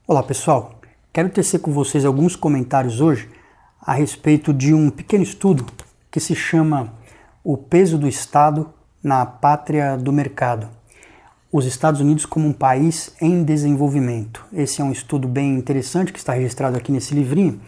Olá pessoal, quero tecer com vocês alguns comentários hoje a respeito de um pequeno estudo que se chama O Peso do Estado na Pátria do Mercado. Os Estados Unidos como um país em desenvolvimento. Esse é um estudo bem interessante que está registrado aqui nesse livrinho,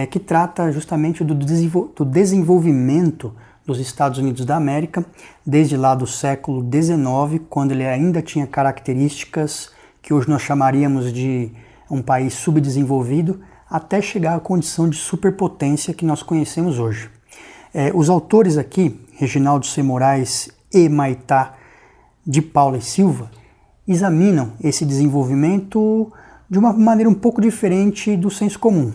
que trata justamente do desenvolvimento dos Estados Unidos da América, desde lá do século XIX, quando ele ainda tinha características que hoje nós chamaríamos de um país subdesenvolvido, até chegar à condição de superpotência que nós conhecemos hoje. Os autores aqui, Reginaldo C. Moraes e Maitá de Paula e Silva, examinam esse desenvolvimento de uma maneira um pouco diferente do senso comum.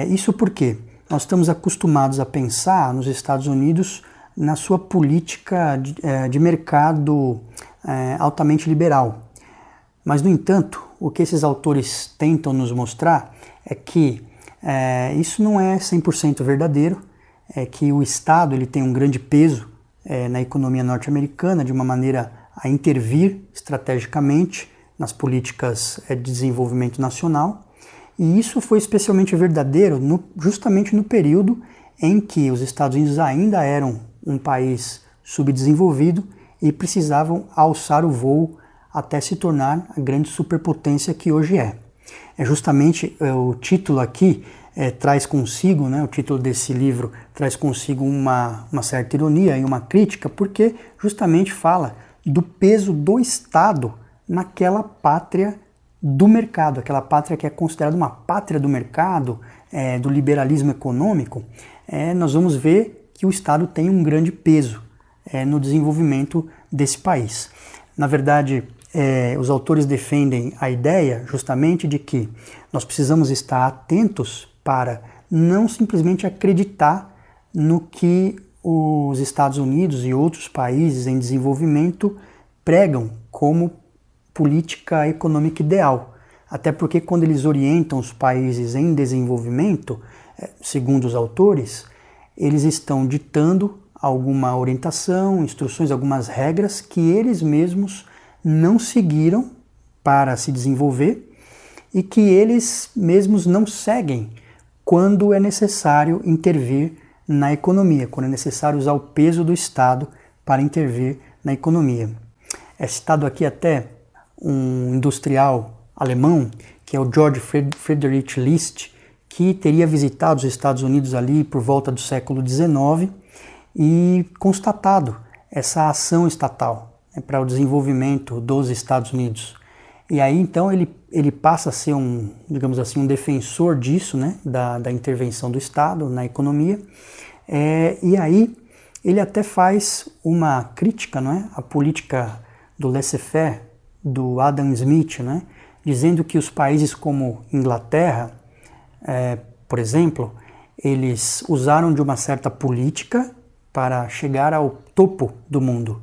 Isso porque nós estamos acostumados a pensar nos Estados Unidos na sua política de mercado altamente liberal. Mas, no entanto, o que esses autores tentam nos mostrar é que isso não é 100% verdadeiro, é que o Estado ele tem um grande peso na economia norte-americana, de uma maneira a intervir estrategicamente nas políticas de desenvolvimento nacional, e isso foi especialmente verdadeiro justamente no período em que os Estados Unidos ainda eram um país subdesenvolvido e precisavam alçar o voo até se tornar a grande superpotência que hoje é. Justamente o título aqui traz consigo, o título desse livro traz consigo uma certa ironia e uma crítica, porque justamente fala do peso do Estado naquela pátria do mercado, aquela pátria que é considerada uma pátria do mercado, do liberalismo econômico. Nós vamos ver que o Estado tem um grande peso no desenvolvimento desse país. Na verdade, os autores defendem a ideia justamente de que nós precisamos estar atentos para não simplesmente acreditar no que os Estados Unidos e outros países em desenvolvimento pregam como política econômica ideal. Até porque quando eles orientam os países em desenvolvimento, segundo os autores, eles estão ditando alguma orientação, instruções, algumas regras que eles mesmos não seguiram para se desenvolver e que eles mesmos não seguem quando é necessário intervir na economia, quando é necessário usar o peso do Estado para intervir na economia. É citado aqui até um industrial alemão, que é o Georg Friedrich List, que teria visitado os Estados Unidos ali por volta do século XIX e constatado essa ação estatal para o desenvolvimento dos Estados Unidos. E aí então ele passa a ser digamos assim, um defensor disso, da intervenção do Estado na economia, e aí ele até faz uma crítica à política do laissez-faire do Adam Smith, dizendo que os países como Inglaterra, por exemplo, eles usaram de uma certa política para chegar ao topo do mundo.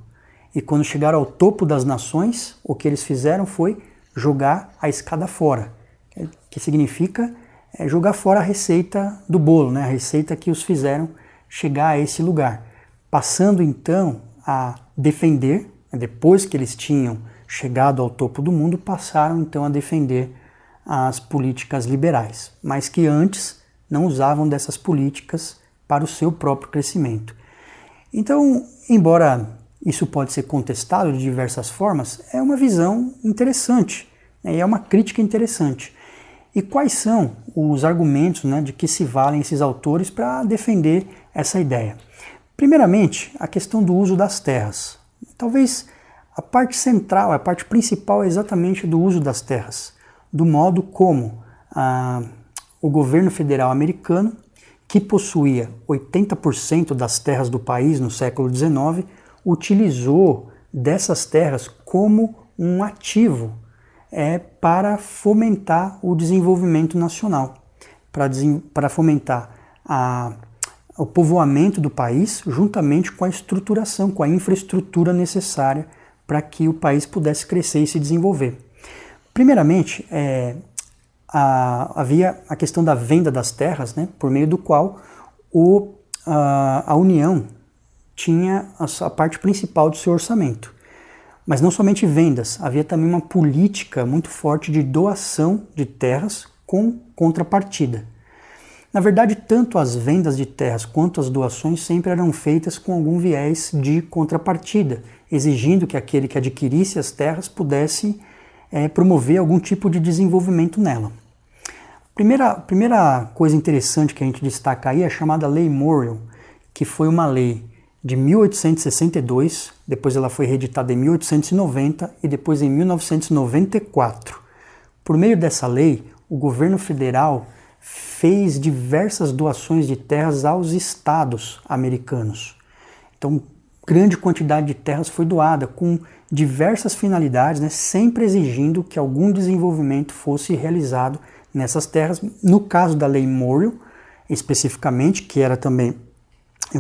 E quando chegaram ao topo das nações, o que eles fizeram foi jogar a escada fora, que significa jogar fora a receita do bolo, a receita que os fizeram chegar a esse lugar. Passando então a defender, depois que eles tinham chegado ao topo do mundo, passaram então a defender as políticas liberais, mas que antes não usavam dessas políticas para o seu próprio crescimento. Então, embora isso pode ser contestado de diversas formas, é uma visão interessante, e é uma crítica interessante. E quais são os argumentos de que se valem esses autores para defender essa ideia? Primeiramente, a questão do uso das terras. Talvez a parte central, a parte principal é exatamente do uso das terras, do modo como o governo federal americano, que possuía 80% das terras do país no século XIX, utilizou dessas terras como um ativo para fomentar o desenvolvimento nacional, para fomentar o povoamento do país, juntamente com a estruturação, com a infraestrutura necessária para que o país pudesse crescer e se desenvolver. Primeiramente, havia a questão da venda das terras, por meio do qual a União tinha a parte principal do seu orçamento. Mas não somente vendas, havia também uma política muito forte de doação de terras com contrapartida. Na verdade, tanto as vendas de terras quanto as doações sempre eram feitas com algum viés de contrapartida, exigindo que aquele que adquirisse as terras pudesse promover algum tipo de desenvolvimento nela. Primeira coisa interessante que a gente destaca aí é a chamada Lei Morrill, que foi uma lei de 1862, depois ela foi reeditada em 1890 e depois em 1994. Por meio dessa lei, o governo federal fez diversas doações de terras aos estados americanos. Então, grande quantidade de terras foi doada com diversas finalidades, né, sempre exigindo que algum desenvolvimento fosse realizado nessas terras. No caso da Lei Morrill, especificamente, que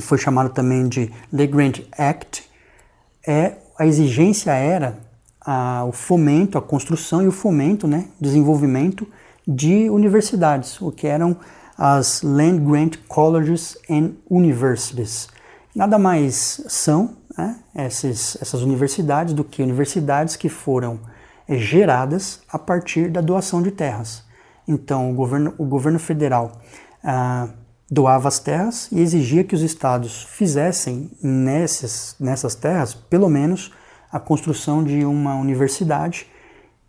foi chamado também de LeGrand Act, a exigência era o fomento, a construção e o fomento, né, desenvolvimento de universidades, o que eram as Land Grant Colleges and Universities. Nada mais são, né, essas universidades do que universidades que foram geradas a partir da doação de terras. Então, o governo federal doava as terras e exigia que os estados fizessem nessas terras, pelo menos, a construção de uma universidade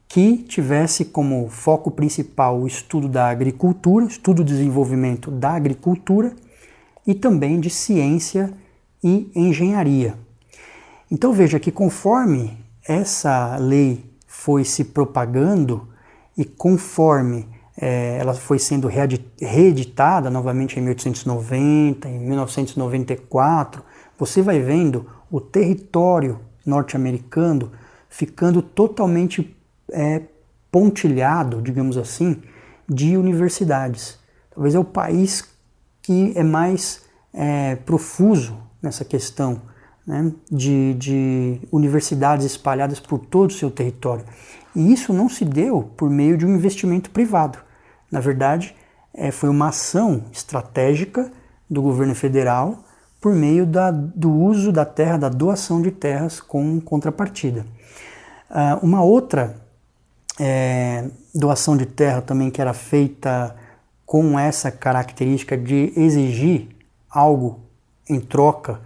que tivesse como foco principal o estudo da agricultura, estudo e desenvolvimento da agricultura e também de ciência e engenharia. Então veja que conforme essa lei foi se propagando e conforme ela foi sendo reeditada novamente em 1890, em 1994, você vai vendo o território norte-americano ficando totalmente pontilhado, digamos assim, de universidades. Talvez é o país que é mais profuso nessa questão, né, de universidades espalhadas por todo o seu território. E isso não se deu por meio de um investimento privado. Na verdade, foi uma ação estratégica do governo federal por meio do uso da terra, da doação de terras com contrapartida. Uma outra doação de terra também que era feita com essa característica de exigir algo em troca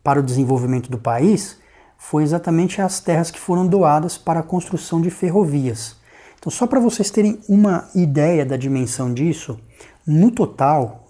para o desenvolvimento do país foi exatamente as terras que foram doadas para a construção de ferrovias. Então, só para vocês terem uma ideia da dimensão disso, no total,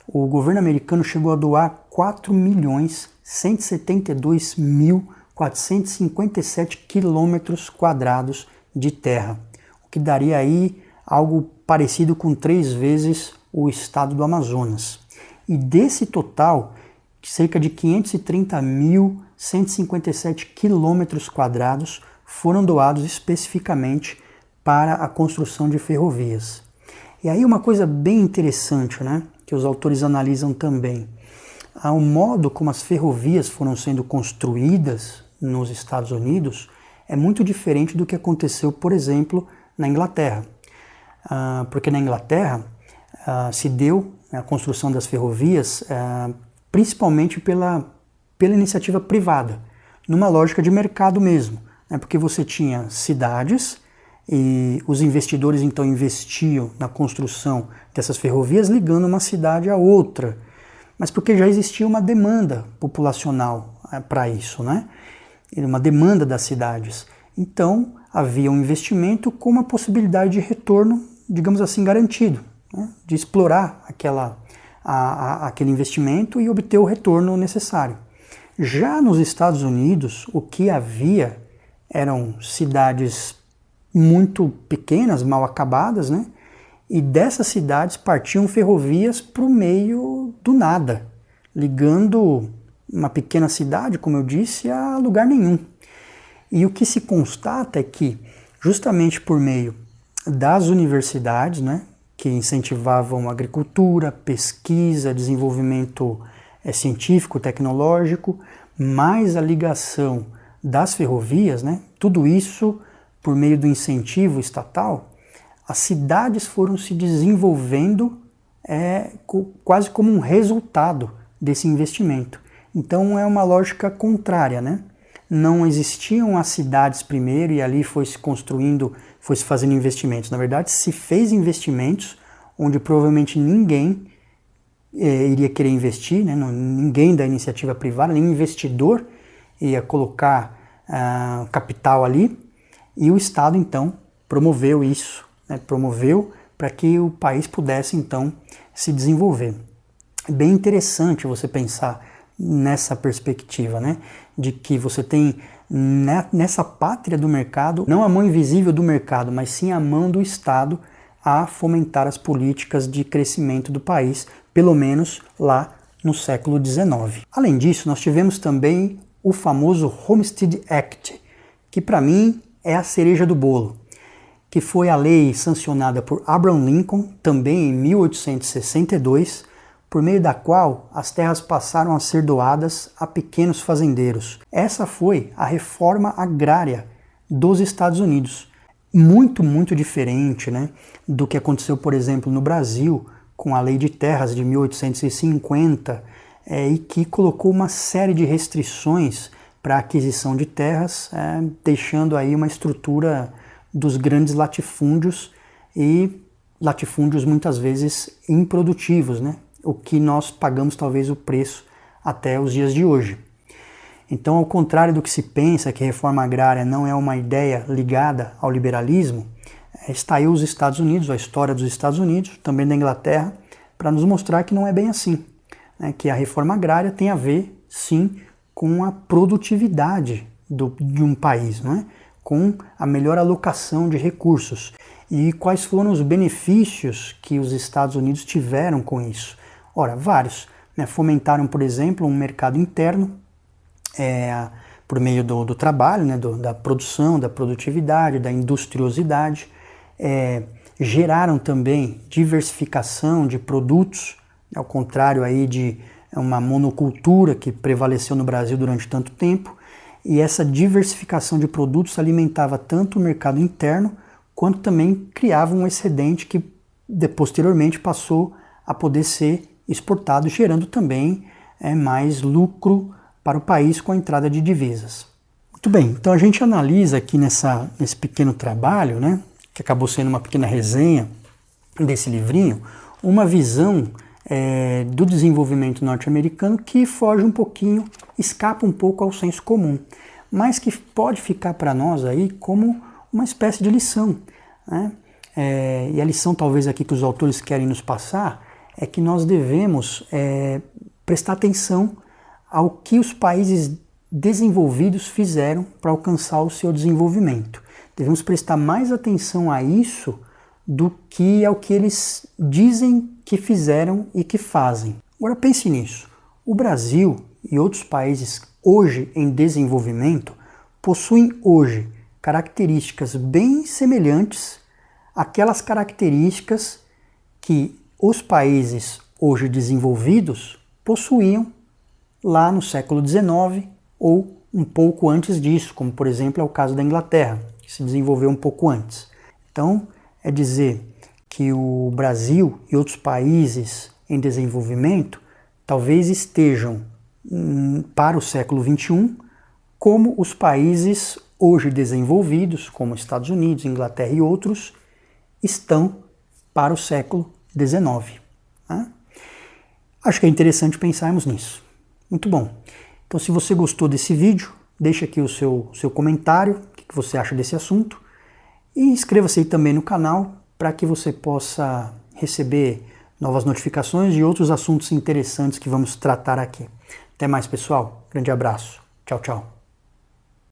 o governo americano chegou a doar 4.172.457 quilômetros quadrados de terra, o que daria aí algo parecido com 3 vezes o estado do Amazonas. E desse total, cerca de 530.157 quilômetros quadrados foram doados especificamente para a construção de ferrovias. E aí uma coisa bem interessante, né, que os autores analisam também, o modo como as ferrovias foram sendo construídas nos Estados Unidos é muito diferente do que aconteceu, por exemplo, na Inglaterra. Porque na Inglaterra se deu a construção das ferrovias principalmente pela iniciativa privada, numa lógica de mercado mesmo, né? Porque você tinha cidades e os investidores então investiam na construção dessas ferrovias ligando uma cidade a outra, mas porque já existia uma demanda populacional para isso, né? Uma demanda das cidades. Então havia um investimento com uma possibilidade de retorno, digamos assim, garantido, né? De explorar aquele investimento e obter o retorno necessário. Já nos Estados Unidos, o que havia eram cidades muito pequenas, mal acabadas, né? E dessas cidades partiam ferrovias para o meio do nada, ligando uma pequena cidade, como eu disse, a lugar nenhum. E o que se constata é que, justamente por meio das universidades, né, que incentivavam a agricultura, pesquisa, desenvolvimento científico, tecnológico, mais a ligação das ferrovias, né, tudo isso por meio do incentivo estatal, as cidades foram se desenvolvendo quase como um resultado desse investimento. Então é uma lógica contrária, né? não existiam as cidades primeiro e ali foi se construindo, foi se fazendo investimentos. Na verdade, se fez investimentos onde provavelmente ninguém iria querer investir, né? Ninguém da iniciativa privada, nenhum investidor ia colocar capital ali, e o Estado então promoveu isso, né? Promoveu para que o país pudesse então se desenvolver. É bem interessante você pensar nessa perspectiva, né? De que você tem nessa pátria do mercado, não a mão invisível do mercado, mas sim a mão do Estado a fomentar as políticas de crescimento do país, pelo menos lá no século XIX. Além disso, nós tivemos também o famoso Homestead Act, que para mim é a cereja do bolo, que foi a lei sancionada por Abraham Lincoln, também em 1862, por meio da qual as terras passaram a ser doadas a pequenos fazendeiros. Essa foi a reforma agrária dos Estados Unidos. Muito diferente, né, do que aconteceu, por exemplo, no Brasil, com a Lei de Terras de 1850, e que colocou uma série de restrições para a aquisição de terras, deixando aí uma estrutura dos grandes latifúndios, e latifúndios muitas vezes improdutivos, né? O que nós pagamos talvez o preço até os dias de hoje. Então, ao contrário do que se pensa, que a reforma agrária não é uma ideia ligada ao liberalismo, está aí os Estados Unidos, a história dos Estados Unidos, também da Inglaterra, para nos mostrar que não é bem assim, né? Que a reforma agrária tem a ver, sim, com a produtividade de um país, não é? Com a melhor alocação de recursos. E quais foram os benefícios que os Estados Unidos tiveram com isso? Ora, vários, né? Fomentaram, por exemplo, um mercado interno, por meio do trabalho, né? Da produção, da produtividade, da industriosidade. Geraram também diversificação de produtos, ao contrário aí de uma monocultura que prevaleceu no Brasil durante tanto tempo, e essa diversificação de produtos alimentava tanto o mercado interno, quanto também criava um excedente que posteriormente passou a poder ser exportado, gerando também mais lucro para o país com a entrada de divisas. Muito bem, então a gente analisa aqui nesse pequeno trabalho, né, que acabou sendo uma pequena resenha desse livrinho, uma visão do desenvolvimento norte-americano que foge um pouquinho, escapa um pouco ao senso comum, mas que pode ficar para nós aí como uma espécie de lição, né? E a lição talvez aqui que os autores querem nos passar é que nós devemos prestar atenção ao que os países desenvolvidos fizeram para alcançar o seu desenvolvimento. Devemos prestar mais atenção a isso do que ao que eles dizem que fizeram e que fazem. Agora pense nisso. O Brasil e outros países hoje em desenvolvimento possuem hoje características bem semelhantes àquelas características que os países hoje desenvolvidos possuíam lá no século XIX ou um pouco antes disso, como por exemplo é o caso da Inglaterra, que se desenvolveu um pouco antes. Então, é dizer que o Brasil e outros países em desenvolvimento talvez estejam para o século XXI como os países hoje desenvolvidos, como Estados Unidos, Inglaterra e outros, estão para o século XIX. Né? Acho que é interessante pensarmos nisso. Muito bom. Então, se você gostou desse vídeo, deixe aqui o seu comentário, o que você acha desse assunto, e inscreva-se aí também no canal para que você possa receber novas notificações de outros assuntos interessantes que vamos tratar aqui. Até mais, pessoal. Grande abraço. Tchau, tchau.